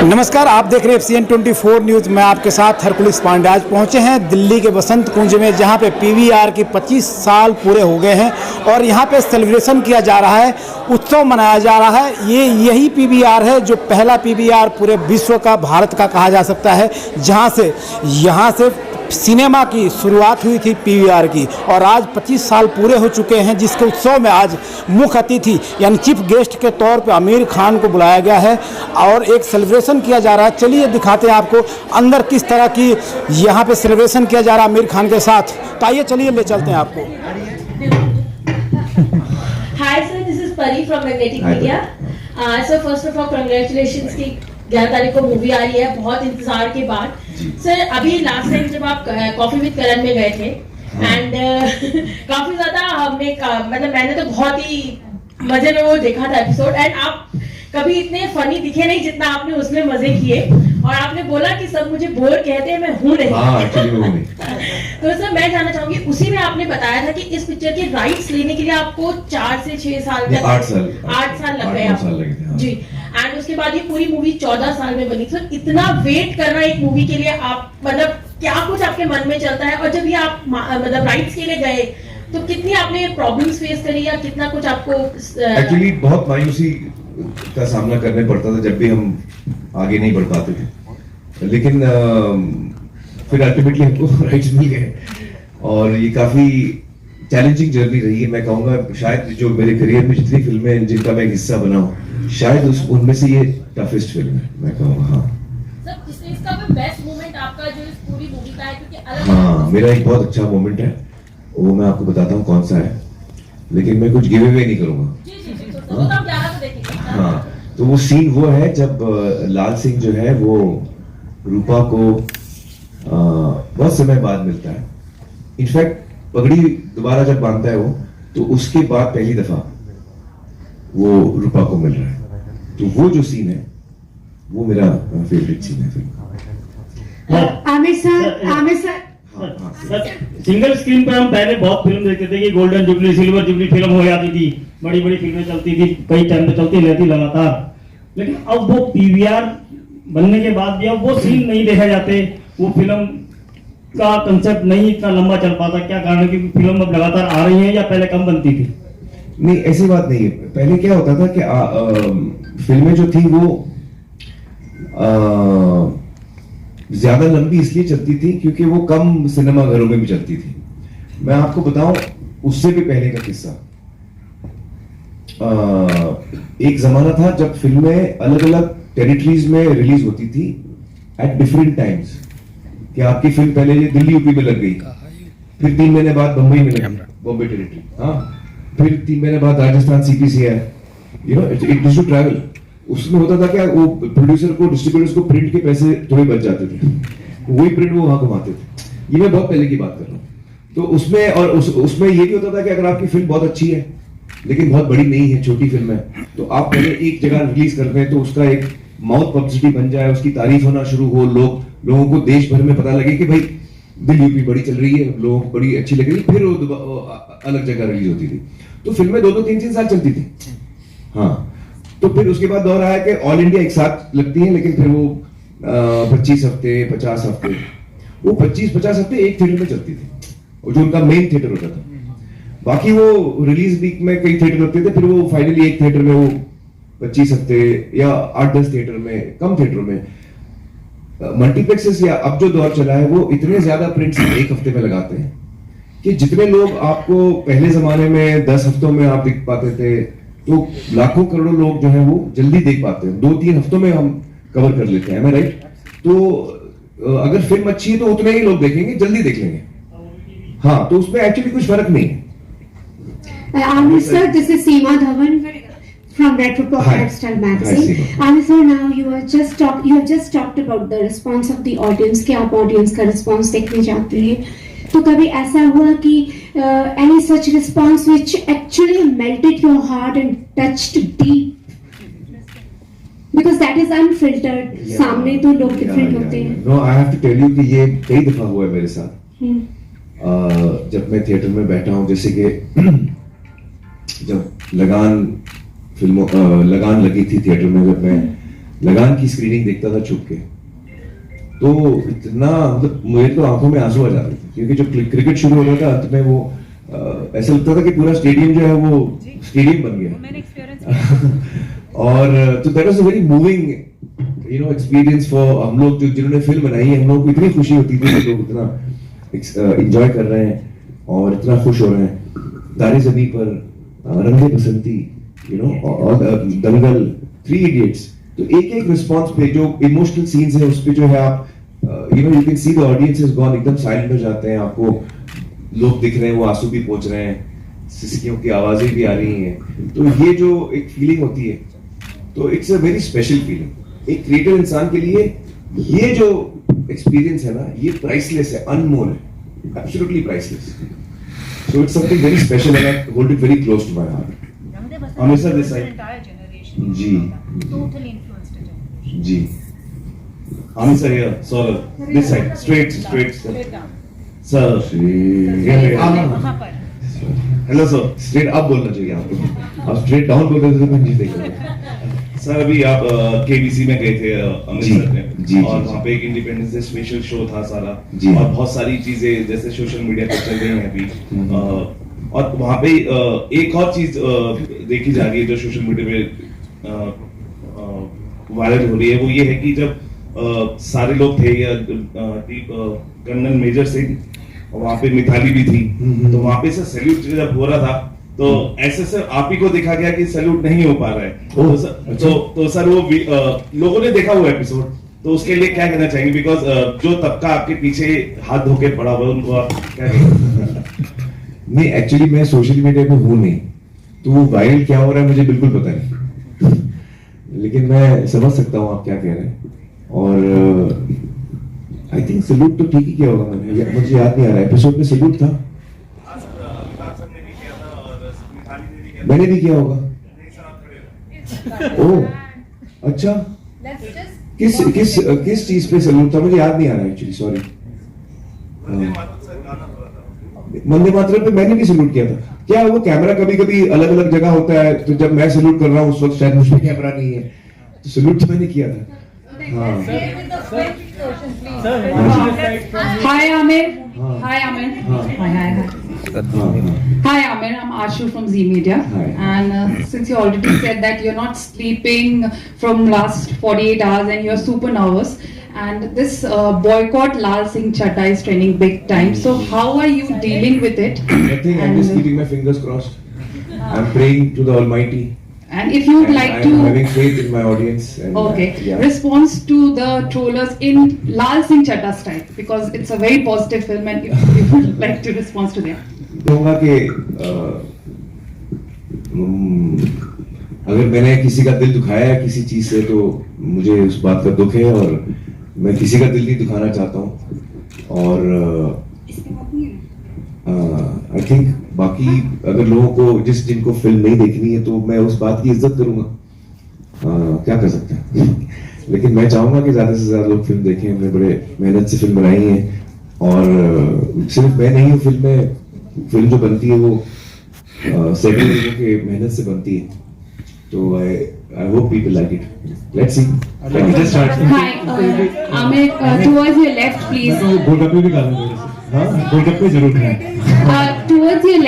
नमस्कार, आप देख रहे हैं FCN 24 न्यूज़। मैं आपके साथ हरकुलिस पांडे। आज पहुंचे हैं दिल्ली के बसंत कुंज में, जहां पे PVR की 25 साल पूरे हो गए हैं और यहां पे सेलिब्रेशन किया जा रहा है, उत्सव मनाया जा रहा है। यही PVR है जो पहला PVR पूरे विश्व का, भारत का कहा जा सकता है, जहां से यहाँ से सिनेमा की शुरुआत हुई थी PVR की। और आज 25 साल पूरे हो चुके हैं, जिसके उत्सव में आज मुख्य अतिथि यानी चीफ गेस्ट के तौर पे आमिर खान को बुलाया गया है और एक सेलिब्रेशन किया जा रहा है। चलिए दिखाते हैं आपको अंदर किस तरह की यहाँ पे सेलिब्रेशन किया जा रहा है आमिर खान के साथ। तो आइए चलिए ले चलते हैं आपको। Hi sir, this is Pari from Magnetic Media. So first of all, congratulations कि 11 तारीख को मूवी आ रही है, बहुत इंतजार के बाद। सर अभी लास्ट टाइम जब आप कॉफी विद करण में गए थे एंड काफी ज्यादा हमने मतलब मैंने तो बहुत ही मजे में वो देखा था एपिसोड। एंड आप कभी इतने फनी दिखे नहीं जितना आपने उसमें मजे किए। और आपने बोला कि सब मुझे बोर कहते हैं, मैं हूँ नहीं। तो सर मैं जानना चाहूंगी, उसी में आपने बताया था कि इस पिक्चर के राइट्स लेने के लिए आपको 4 से 6 साल तक 8 साल लग गए आपको जी। एंड उसके बाद ये पूरी मूवी 14 साल में बनी। सर इतना वेट करना एक मूवी के लिए, आप मतलब क्या कुछ आपके मन में चलता है? और जब ये आप मतलब राइट्स के लिए गए तो कितनी आपने प्रॉब्लम्स फेस करी या कितना कुछ आपको? एक्चुअली बहुत मायूसी का सामना करने पड़ता था जब भी हम आगे नहीं बढ़ पाते थे, लेकिन फिर अल्टीमेटली हमको राइट्स मिल गए और ये काफी चैलेंजिंग जर्नी रही है। मैं कहूँगा शायद जो मेरे करियर में जितनी फिल्में हैं जिनका मैं एक हिस्सा बना हूँ, शायद उनमें से ये टफेस्ट फिल्म है, मैं कहूँगा। हाँ सर इसका कोई बेस्ट मोमेंट आपका जो इस पूरी मूवी का है? क्योंकि अलग हाँ, मेरा एक बहुत अच्छा मोमेंट है, वो मैं आपको बताता हूँ कौन सा है, लेकिन मैं कुछ गिव अवे नहीं करूँगा। हाँ, तो वो सीन वो है जब लाल सिंह जो है वो रूपा को बहुत समय बाद मिलता है। इनफैक्ट पगड़ी दोबारा जब बांधता है वो, तो उसके बाद पहली दफा वो रूपा को मिल रहा है। तो वो जो सीन है वो मेरा फेवरेट सीन है film. Aamir sir single screen पर हम पहले बहुत फिल्म देखते थे कि golden jubilee, silver jubilee film हो जाती थी, बड़ी बड़ी फिल्में चलती थी, कई टाइम पे चलती रहती लगातार। लेकिन अब वो PVR बनने के बाद भी अब वो सीन नहीं देखे जाते, वो फिल्म का कंसेप्ट नहीं इतना लंबा चल पाता। क्या कारण है? क्योंकि फिल्म अब लगातार आ रही है या पहले कम बनती थी? नहीं, ऐसी बात नहीं है। पहले क्या होता था कि फिल्में जो थी वो ज्यादा लंबी इसलिए चलती थी क्योंकि वो कम सिनेमा घरों में भी चलती थी। मैं आपको बताऊं उससे भी पहले का किस्सा। एक जमाना था जब फिल्में अलग अलग टेरिटरीज में रिलीज होती थी एट डिफरेंट टाइम्स। कि आपकी फिल्म पहले ये दिल्ली यूपी में लग गई, फिर 3 महीने बाद बंबई में लगी, बॉम्बे टेरिटरी। हाँ, फिर 3 महीने बाद राजस्थान CPC है। You know it used to travel. उसमें होता था क्या, वो प्रोड्यूसर को, डिस्ट्रीब्यूटर्स को प्रिंट के पैसे थोड़े बच जाते थे, वही प्रिंट वो वहां कमाते थे। ये मैं बहुत पहले की बात कर रहा हूँ। तो उसमें और उसमें ये भी होता था कि अगर आपकी फिल्म बहुत अच्छी है लेकिन बहुत बड़ी नहीं है, छोटी फिल्म है, तो आप पहले एक जगह रिलीज करते हैं तो उसका एक माउथ पब्लिसिटी बन जाए, उसकी तारीफ होना शुरू हो, लोगों को देश भर में पता लगे कि भाई दिल्ली यूपी बड़ी चल रही है, लोगों को बड़ी अच्छी लग रही है, फिर वो अलग जगह रिलीज होती थी। तो फिल्में 2-2, 3-3 साल चलती थी। हाँ, तो फिर उसके बाद दौर आया कि ऑल इंडिया एक साथ लगती है, लेकिन फिर वो 25 हफ्ते, 50 हफ्ते, वो 25-50 हफ्ते एक थिएटर में चलती थी, जो उनका मेन थिएटर होता था। बाकी वो रिलीज वीक में कई थिएटर होते थे, फिर वो फाइनली एक थिएटर में वो 25 हफ्ते या 8-10 थिएटर में, कम थिएटर में। मल्टीप्लेक्सेस या अब जो दौर चला है वो इतने ज्यादा प्रिंट्स एक हफ्ते में लगाते हैं कि जितने लोग आपको पहले जमाने में 10 हफ्तों में आप दिख पाते थे, तो लाखों करोड़ों लोग जो है वो जल्दी देख पाते हैं। 2-3 हफ्तों में हम कवर कर लेते हैं, राइट? तो अगर फिल्म अच्छी है तो उतने ही लोग देखेंगे, जल्दी देख लेंगे। हाँ, तो उसमें एक्चुअली कुछ फर्क नहीं है। Amir sir, this is Seema Dhawan from Retropop Lifestyle Magazine. Amir sir, now you have just talked about the response of the audience कि आप audience का response देखने जाते हैं। तो कभी ऐसा हुआ कि any such response which actually melted your heart and touched deep? Because that is unfiltered. सामने तो लोग different होते हैं। No, I have to tell you कि ये कई दफा हुआ है मेरे साथ। जब मैं थिएटर में बैठा हूँ, जैसे कि जब लगान लगी थी थिएटर में, जब मैं लगान की स्क्रीनिंग देखता था छुप के, तो इतना मतलब मुझे तो आंखों में आंसू आ जाते थे, क्योंकि जब क्रिकेट शुरू होता था अंत में वो ऐसा लगता था कि पूरा स्टेडियम जो है वो स्टेडियम बन गया। और तो that was a very moving experience for हम लोग जिन्होंने फिल्म बनाई है। हम लोग को इतनी खुशी होती थी कि लोग इतना एंजॉय कर रहे हैं और इतना खुश हो रहे हैं। तारे ज़मीं पर, रंगे बसंती, और दंगल, 3 इडियट्स, तो एक रिस्पॉन्स पे जो इमोशनल सीन्स है उस पे जो है आप you can see the audience is gone, एकदम साइलेंट हो जाते हैं, आपको लोग दिख रहे हैं, वो आंसू भी पहुंच रहे हैं, सिसकियों की आवाजें भी आ रही हैं, तो ये जो एक फीलिंग होती है, तो it's a very special feeling. एक क्रिएटिव इंसान के लिए ये जो एक्सपीरियंस है ना, ये प्राइसलेस है, अनमोल है, absolutely priceless. So it's something very special and I hold it very close to my heart. हमेशा दिस साइड जी जी Ami sir here, sir, this side, straight sir. Hello sir. Straight up बोलना चाहिए आपको, आप स्ट्रेट डाउन बोल रहे थे तो मैं नहीं देख रहा। सर अभी आप केबीसी में गए थे अमृतसर में, जी, और जी, वहाँ पे एक इंडिपेंडेंस डे स्पेशल शो था सारा, जी। और बहुत सारी चीजें जैसे सोशल मीडिया पर चल रही हैं अभी, और वहाँ पे एक और चीज देखी जा रही है जो सोशल मीडिया पे वायरल हो रही है, वो ये है कि जब सारे लोग थे, या कर्नल मेजर सिंह, वहाँ पे मिताली भी थी, तो वहाँ पे से सैल्यूट जब हो रहा था तो ऐसे सर आप ही को देखा गया कि सैल्यूट नहीं हो पा रहा है, तो सर वो लोगों ने देखा हुआ एपिसोड, तो उसके लिए क्या कहना चाहेंगे? बिकॉज जो तबका आपके पीछे हाथ धो के पड़ा हुआ है उनको आप क्या कहेंगे? नहीं, एक्चुअली मैं सोशल मीडिया पे हूँ नहीं, तो वो वायरल क्या हो रहा है मुझे बिल्कुल पता नहीं, लेकिन मैं समझ सकता हूँ आप क्या कह रहे हैं। और आई थिंक सैल्यूट तो ठीक ही किया होगा मैंने, मुझे याद नहीं आ रहा एपिसोड में सैल्यूट था, मैंने भी किया होगा। ओह अच्छा, किस चीज पे सैल्यूट था मुझे याद नहीं आ रहा एक्चुअली, सॉरी। वंदे मातरम पे मैंने भी सैल्यूट किया था। क्या वो कैमरा कभी कभी अलग अलग जगह होता है, तो जब मैं सैल्यूट कर रहा हूँ उस वक्त शायद मुझ पे कैमरा नहीं है, तो सैल्यूट तो मैंने किया था। हाँ। Hi Amir. Hi Amir. Hi Amir, I'm Ashu from Z Media. Hi. And since you already said that you're not sleeping from last 48 hours and you're super nervous, and this boycott Lal Singh Chaddha is trending big time. So how are you dealing with it? Nothing. I'm just keeping my fingers crossed. I'm praying to the Almighty. And if you would like I'm to having faith in my audience. And, okay, yeah. response to the trollers in Lal Singh Chaddha style, because it's a very positive film, and if you would like to respond to them. कहूँगा कि अगर मैंने किसी का दिल दुखाया है किसी चीज से, तो मुझे उस बात का दुख है, और मैं किसी का दिल नहीं दुखाना चाहता हूँ। और आई थिंक बाकी अगर लोगों को जिनको फिल्म नहीं देखनी है, तो मैं उस बात की इज्जत करूंगा, क्या कर सकते हैं। लेकिन मैं चाहूंगा कि ज्यादा से ज्यादा लोग फिल्म देखें। हमने बड़े मेहनत से फिल्म बनाई है, और सिर्फ मैं नहीं हूँ, फिल्म जो बनती है वो सभी लोगों के मेहनत से बनती है, तो I hope people like it. Let's see. Let me just start. Hi, Amir, towards your left, please. गोलगप्पे भी खा लेंगे। हाँ, गोलगप्पे जरूर खाएं। Towards your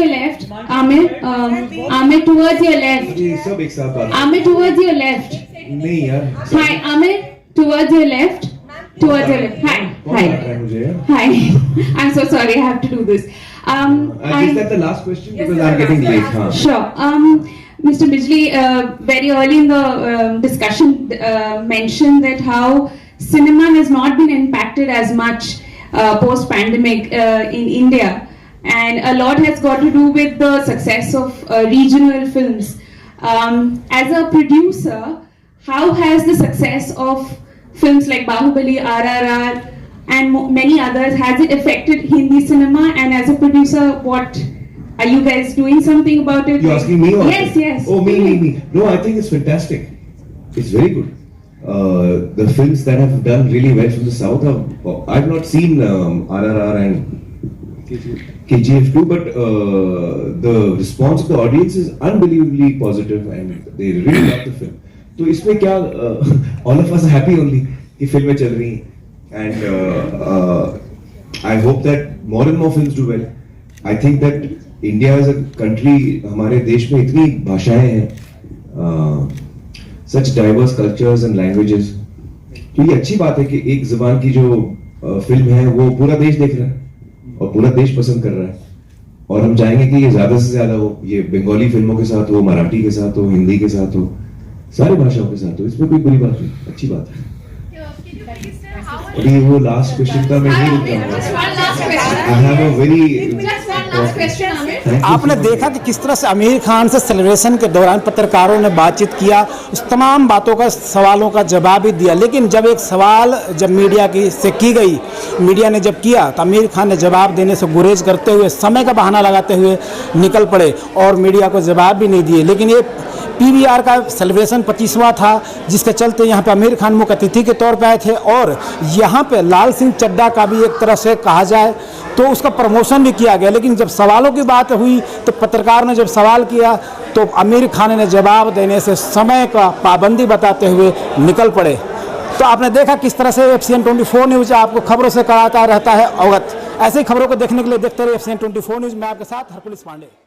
left, Amir, Amir, towards your left. ये सब एक साथ बात। Amir, towards your left. नहीं यार। Hi, Amir, towards your left. Towards your left. Hi, कौन hi. बात रहा है मुझे यार? Hi. I'm so sorry, I have to do this. Is that the last question? Because I'm getting late. हाँ. Sure. Mr. Bijli, very early in the discussion mentioned that how cinema has not been impacted as much post-pandemic in India, and a lot has got to do with the success of regional films. As a producer, how has the success of films like Bahubali, RRR, and many others, has it affected Hindi cinema? And as a producer, what are you guys doing something about it? You asking me? Or Yes. Oh, me. No, I think it's fantastic. It's very good. The films that have done really well from the south I've not seen RRR and KGF 2, but the response of the audience is unbelievably positive, and they really love the film. तो इसमें क्या all of us happy only कि फिल्में चल रही हैं and I hope that more and more films do well. I think that India as a country, हमारे देश में इतनी भाषाएं हैं, such diverse cultures and languages, तो ये अच्छी बात है कि एक जुबान की जो फिल्म है वो पूरा देश देख रहा है और पूरा देश पसंद कर रहा है. और हम चाहेंगे कि ये ज्यादा से ज्यादा हो, ये बंगाली फिल्मों के साथ हो, मराठी के साथ हो, हिंदी के साथ हो, सारी भाषाओं के साथ हो. इसमें कोई बुरी बात नहीं, अच्छी बात है. अभी वो लास्ट क्वेश्चन का मैं नहीं रुका. I have a very. आपने देखा कि किस तरह से आमिर खान से सेलिब्रेशन के दौरान पत्रकारों ने बातचीत किया, उस तमाम बातों का, सवालों का जवाब भी दिया. लेकिन जब एक सवाल जब मीडिया की से की गई, मीडिया ने जब किया तो आमिर खान ने जवाब देने से गुरेज करते हुए, समय का बहाना लगाते हुए निकल पड़े और मीडिया को जवाब भी नहीं दिए. लेकिन ये PVR का सेलिब्रेशन 25वां था, जिसके चलते यहाँ पे आमिर खान मुख्य अतिथि के तौर पे आए थे और यहाँ पे लाल सिंह चड्ढा का भी एक तरह से कहा जाए तो उसका प्रमोशन भी किया गया. लेकिन जब सवालों की बात हुई तो पत्रकार ने जब सवाल किया तो आमिर खान ने जवाब देने से समय का पाबंदी बताते हुए निकल पड़े. तो आपने देखा किस तरह से FCN 24 न्यूज़ आपको खबरों से कराता रहता है अवगत. ऐसी खबरों को देखने के लिए देखते रहिए FCN 24 न्यूज़. मैं आपके साथ हरकुलिस पांडे.